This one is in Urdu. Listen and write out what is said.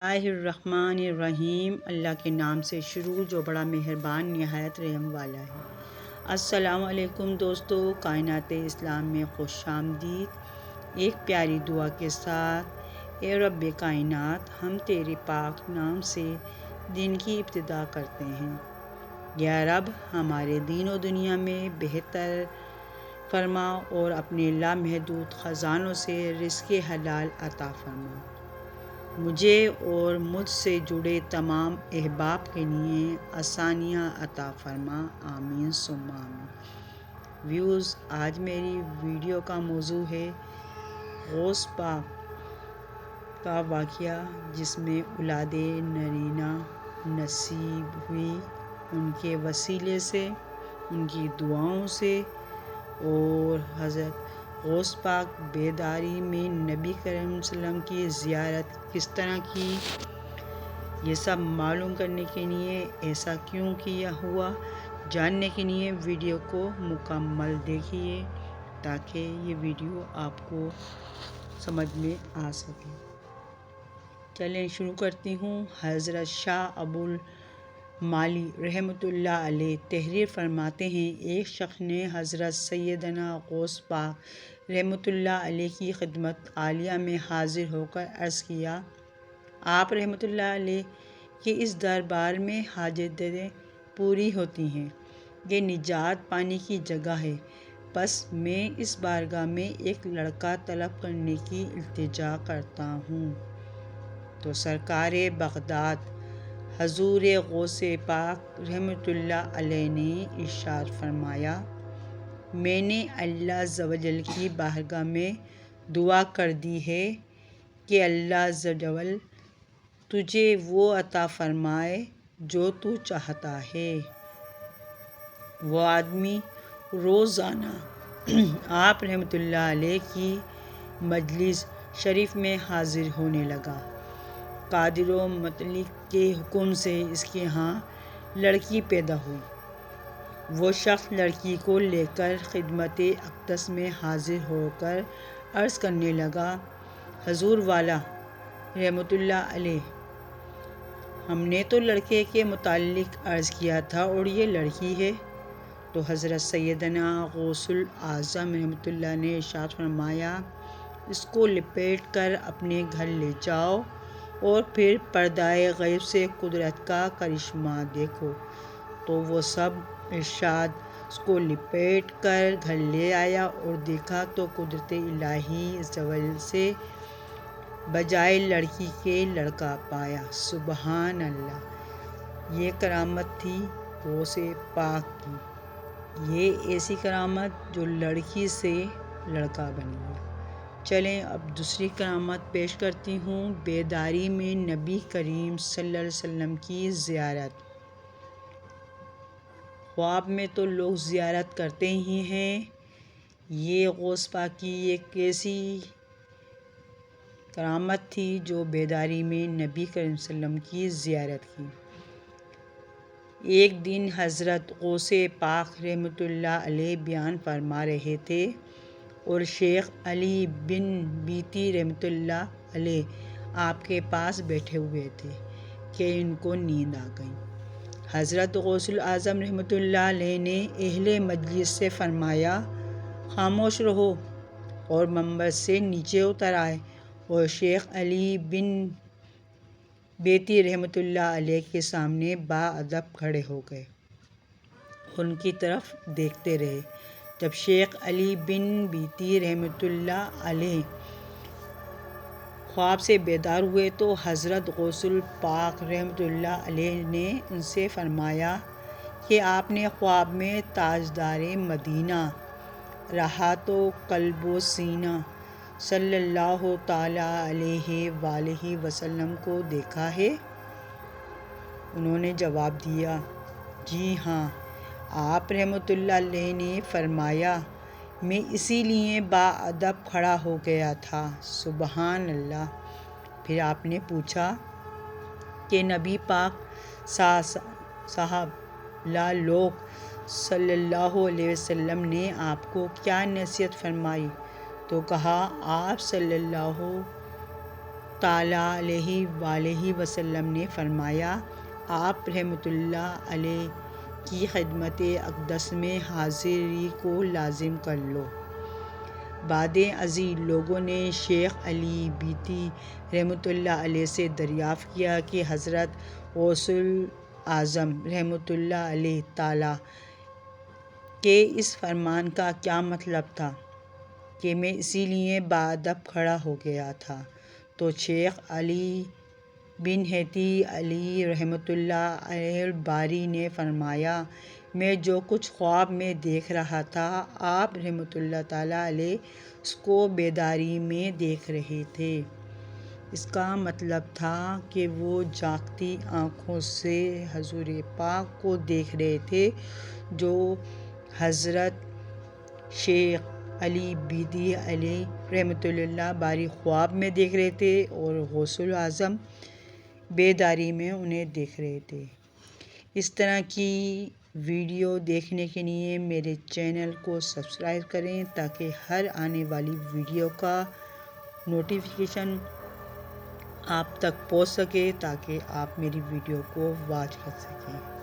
اللہ الرحمن الرحیم۔ اللہ کے نام سے شروع جو بڑا مہربان نہایت رحم والا ہے۔ السلام علیکم دوستو، کائنات اسلام میں خوش آمدید۔ ایک پیاری دعا کے ساتھ، اے رب کائنات، ہم تیرے پاک نام سے دن کی ابتدا کرتے ہیں۔ یا رب، ہمارے دین و دنیا میں بہتر فرما اور اپنے لامحدود خزانوں سے رزق حلال عطا فرما۔ مجھے اور مجھ سے جڑے تمام احباب کے لیے آسانیاں عطا فرما، آمین ثم آمین۔ ویوز، آج میری ویڈیو کا موضوع ہے غوث پاک کا واقعہ، جس میں اولاد نرینہ نصیب ہوئی ان کے وسیلے سے، ان کی دعاؤں سے، اور حضرت غوث پاک بیداری میں نبی کریم صلی اللہ علیہ وسلم کی زیارت کس طرح کی، یہ سب معلوم کرنے کے لیے، ایسا کیوں کیا ہوا، جاننے کے لیے ویڈیو کو مکمل دیکھیے تاکہ یہ ویڈیو آپ کو سمجھ میں آ سکے۔ چلیں شروع کرتی ہوں۔ حضرت شاہ ابو المعالی رحمۃ اللہ علیہ تحریر فرماتے ہیں، ایک شخص نے حضرت سیدنا غوث پاک رحمۃ اللہ علیہ کی خدمت عالیہ میں حاضر ہو کر عرض کیا، آپ رحمۃ اللہ علیہ کے اس دربار میں حاجتیں پوری ہوتی ہیں، یہ نجات پانے کی جگہ ہے، بس میں اس بارگاہ میں ایک لڑکا طلب کرنے کی التجا کرتا ہوں۔ تو سرکار بغداد حضور غوث پاک رحمۃ اللہ علیہ نے ارشاد فرمایا، میں نے اللہ عز و جل کی بارگاہ میں دعا کر دی ہے کہ اللہ عز و جل تجھے وہ عطا فرمائے جو تو چاہتا ہے۔ وہ آدمی روزانہ آپ رحمۃ اللہ علیہ کی مجلس شریف میں حاضر ہونے لگا۔ قادر و مطلق کے حکم سے اس کے ہاں لڑکی پیدا ہوئی۔ وہ شخص لڑکی کو لے کر خدمت اقدس میں حاضر ہو کر عرض کرنے لگا، حضور والا رحمۃ اللہ علیہ، ہم نے تو لڑکے کے متعلق عرض کیا تھا اور یہ لڑکی ہے۔ تو حضرت سیدنا غوث الاعظم رحمۃ اللہ نے ارشاد فرمایا، اس کو لپیٹ کر اپنے گھر لے جاؤ اور پھر پردہ غیب سے قدرت کا کرشمہ دیکھو۔ تو وہ سب ارشاد اس کو لپیٹ کر گھر لے آیا اور دیکھا تو قدرت الہی عز و جل سے بجائے لڑکی کے لڑکا پایا۔ سبحان اللہ! یہ کرامت تھی غوث پاک کی، یہ ایسی کرامت جو لڑکی سے لڑکا بن گیا۔ چلیں اب دوسری کرامت پیش کرتی ہوں، بیداری میں نبی کریم صلی اللہ علیہ وسلم کی زیارت۔ خواب میں تو لوگ زیارت کرتے ہی ہیں، یہ غوث پاک کی ایک ایسی کرامت تھی جو بیداری میں نبی کریم صلی اللہ علیہ وسلم کی زیارت کی۔ ایک دن حضرت غوث پاک رحمۃ اللہ علیہ بیان فرما رہے تھے اور شیخ علی بن بیتی رحمۃ اللہ علیہ آپ کے پاس بیٹھے ہوئے تھے کہ ان کو نیند آ گئی۔ حضرت غوث الاعظم رحمۃ اللہ علیہ نے اہل مجلس سے فرمایا، خاموش رہو، اور منبر سے نیچے اتر آئے اور شیخ علی بن بیتی رحمۃ اللہ علیہ کے سامنے باادب کھڑے ہو گئے اور ان کی طرف دیکھتے رہے۔ جب شیخ علی بن بیتی رحمۃ اللہ علیہ خواب سے بیدار ہوئے تو حضرت غوث پاک رحمۃ اللہ علیہ نے ان سے فرمایا کہ آپ نے خواب میں تاجدار مدینہ راحت و قلب و سینہ صلی اللہ تعالیٰ علیہ وآلہ وسلم کو دیکھا ہے؟ انہوں نے جواب دیا، جی ہاں۔ آپ رحمۃ اللہ علیہ نے فرمایا، میں اسی لیے باادب کھڑا ہو گیا تھا۔ سبحان اللہ! پھر آپ نے پوچھا کہ نبی پاک صاحب لوگ صلی اللہ علیہ وسلم نے آپ کو کیا نصیحت فرمائی؟ تو کہا، آپ صلی اللہ تعالیٰ علیہ وآلہ وسلم نے فرمایا، آپ رحمۃ اللہ علیہ کی خدمت اقدس میں حاضری کو لازم کر لو۔ بعد ازیں لوگوں نے شیخ علی بیتی رحمۃ اللہ علیہ سے دریافت کیا کہ حضرت غوث اعظم رحمۃ اللہ علیہ تعالیٰ کے اس فرمان کا کیا مطلب تھا کہ میں اسی لیے باادب کھڑا ہو گیا تھا۔ تو شیخ علی بن حیدی علی رحمۃ اللہ علیہ الباری نے فرمایا، میں جو کچھ خواب میں دیکھ رہا تھا، آپ رحمۃ اللہ تعالیٰ علیہ اس کو بیداری میں دیکھ رہے تھے۔ اس کا مطلب تھا کہ وہ جاگتی آنکھوں سے حضور پاک کو دیکھ رہے تھے، جو حضرت شیخ علی بیتی علیہ رحمۃ اللہ باری خواب میں دیکھ رہے تھے اور غوث اعظم بیداری میں انہیں دیکھ رہے تھے۔ اس طرح کی ویڈیو دیکھنے کے لیے میرے چینل کو سبسکرائب کریں تاکہ ہر آنے والی ویڈیو کا نوٹیفیکیشن آپ تک پہنچ سکے، تاکہ آپ میری ویڈیو کو واچ کر سکیں۔